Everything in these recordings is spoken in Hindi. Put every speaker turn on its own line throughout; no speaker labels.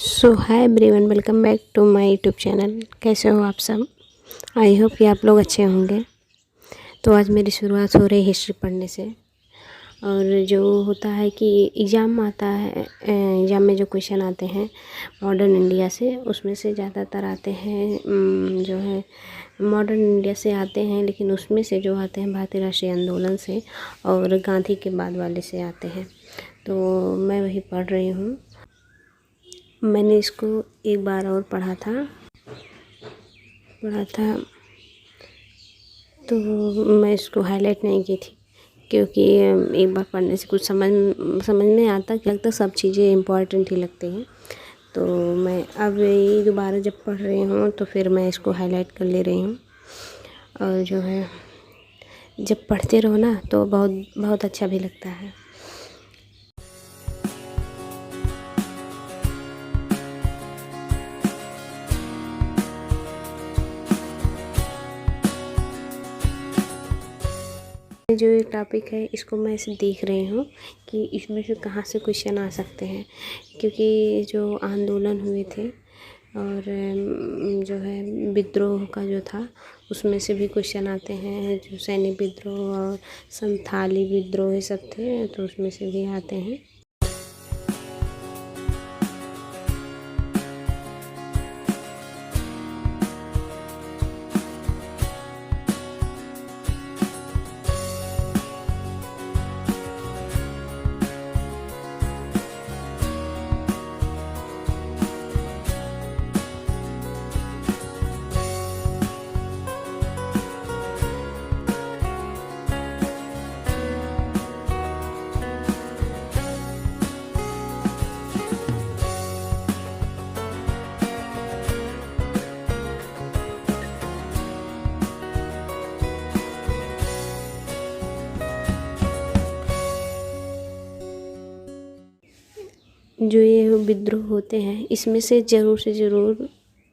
So hi everyone, welcome back to my YouTube channel. कैसे हो आप सब? आई होप कि आप लोग अच्छे होंगे। तो आज मेरी शुरुआत हो रही हिस्ट्री पढ़ने से। और जो होता है कि एग्ज़ाम आता है, एग्ज़ाम में जो क्वेश्चन आते हैं मॉडर्न इंडिया से, उसमें से ज़्यादातर आते हैं जो है मॉडर्न इंडिया से आते हैं, लेकिन उसमें से जो आते हैं भारतीय राष्ट्रीय आंदोलन से और गांधी के बाद वाले से आते हैं। तो मैं वही पढ़ रही हूँ। मैंने इसको एक बार और पढ़ा था तो मैं इसको हाईलाइट नहीं की थी, क्योंकि एक बार पढ़ने से कुछ समझ में आता कि लगता सब चीज़ें इम्पॉर्टेंट ही लगती हैं। तो मैं अब ये दोबारा जब पढ़ रही हूँ तो फिर मैं इसको हाईलाइट कर ले रही हूँ। और जो है जब पढ़ते रहो ना तो बहुत बहुत अच्छा भी लगता है। जो ये टॉपिक है इसको मैं ऐसे देख रही हूँ कि इसमें से कहाँ से क्वेश्चन आ सकते हैं, क्योंकि जो आंदोलन हुए थे और जो है विद्रोह का जो था उसमें से भी क्वेश्चन आते हैं। जो सैनिक विद्रोह और संथाली विद्रोह ये सब थे तो उसमें से भी आते हैं। जो ये विद्रोह होते हैं इसमें से ज़रूर से ज़रूर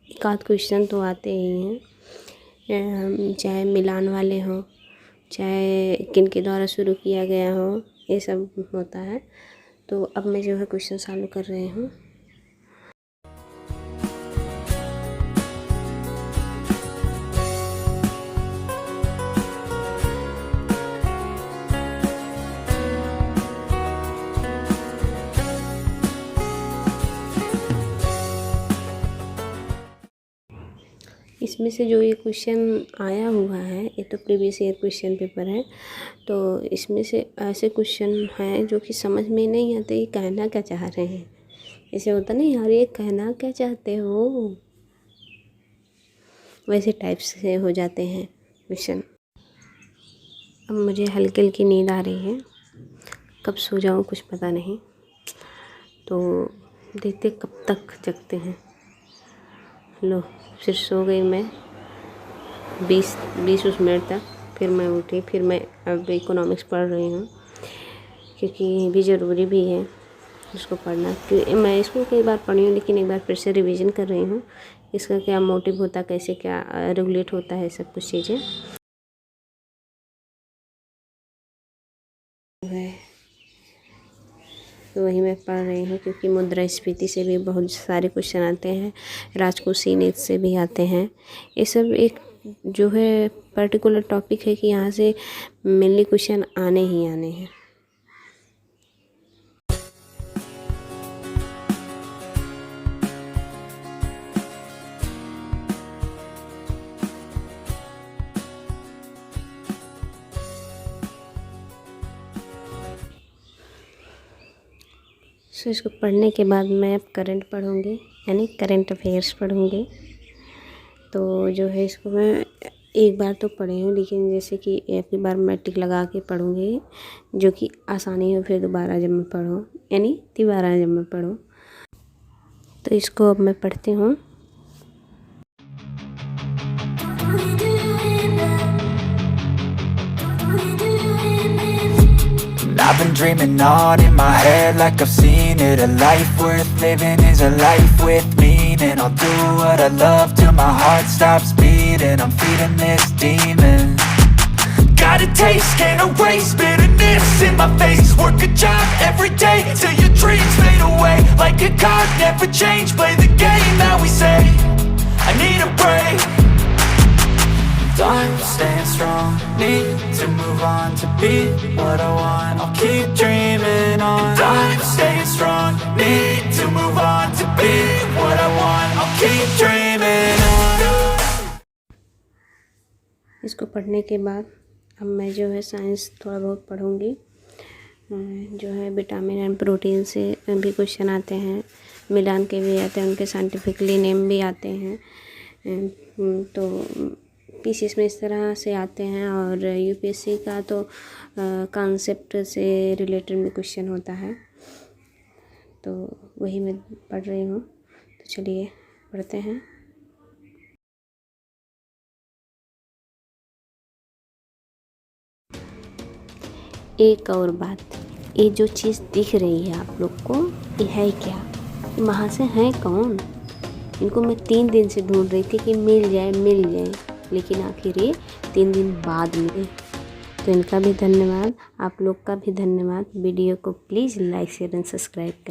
एक आध क्वेश्चन तो आते ही हैं, चाहे मिलान वाले हों, चाहे किन के द्वारा शुरू किया गया हो, ये सब होता है। तो अब मैं जो है क्वेश्चन सॉल्व कर रही हूँ। इसमें से जो ये क्वेश्चन आया हुआ है ये तो प्रीवियस ईयर क्वेश्चन पेपर है। तो इसमें से ऐसे क्वेश्चन हैं जो कि समझ में नहीं आते ये कहना क्या चाह रहे हैं। ऐसे होता नहीं यार ये कहना क्या चाहते हो, वैसे टाइप से हो जाते हैं क्वेश्चन। अब मुझे हल्की हल्की नींद आ रही है, कब सो जाऊँ कुछ पता नहीं। तो देखते कब तक जगते हैं। लो फिर सो गई मैं 20 मिनट तक। फिर मैं उठी, फिर मैं अब इकोनॉमिक्स पढ़ रही हूँ, क्योंकि ये भी ज़रूरी भी है उसको पढ़ना। क्योंकि मैं इसको कई बार पढ़ी हूँ लेकिन एक बार फिर से रिवीजन कर रही हूँ, इसका क्या मोटिव होता, कैसे क्या रेगुलेट होता है, सब कुछ चीज़ें तो वही मैं पढ़ रही हूँ। क्योंकि मुद्रास्फीति से भी बहुत सारे क्वेश्चन आते हैं, राजकोषीय नीति से भी आते हैं। ये सब एक जो है पर्टिकुलर टॉपिक है कि यहाँ से मेनली क्वेश्चन आने ही आने हैं। सो इसको पढ़ने के बाद मैं अब करंट पढ़ूँगी, यानी करंट अफेयर्स पढ़ूँगी। तो जो है इसको मैं एक बार तो पढ़ी हूँ, लेकिन जैसे कि एक बार मैं टिक लगा के पढ़ूँगी जो कि आसानी हो, फिर दोबारा जब मैं पढूँ, यानी दोबारा जब मैं पढूँ। तो इसको अब मैं पढ़ती हूँ।
I've been dreaming on in my head like I've seen it. A life worth living is a life with meaning. I'll do what I love till my heart stops beating. I'm feeding this demon. Got a taste, can't erase bitterness in my face. Work a job every day till your dreams fade away like a card never change, play the game that we say. I need a break. I'm staying strong, need to move on to be what I want. I'll keep dreaming on. I'm staying strong, need to move on to be what I want. I'll keep dreaming on.
इसको पढ़ने के बाद अब मैं जो है साइंस थोड़ा बहुत पढ़ूँगी। जो है विटामिन एंड प्रोटीन से भी क्वेश्चन आते हैं, मिलान के भी आते हैं, उनके साइंटिफिकली नेम भी आते हैं। तो पीसीएस में इस तरह से आते हैं और यूपीएससी का तो कॉन्सेप्ट से रिलेटेड में क्वेश्चन होता है। तो वही मैं पढ़ रही हूँ। तो चलिए पढ़ते हैं। एक और बात, ये जो चीज़ दिख रही है आप लोग को, ये है क्या? ये महाशय हैं कौन? इनको मैं 3 दिन से ढूंढ रही थी कि मिल जाए, लेकिन आखिर ये 3 दिन बाद मिले। तो इनका भी धन्यवाद, आप लोग का भी धन्यवाद। वीडियो को please like share and subscribe करें।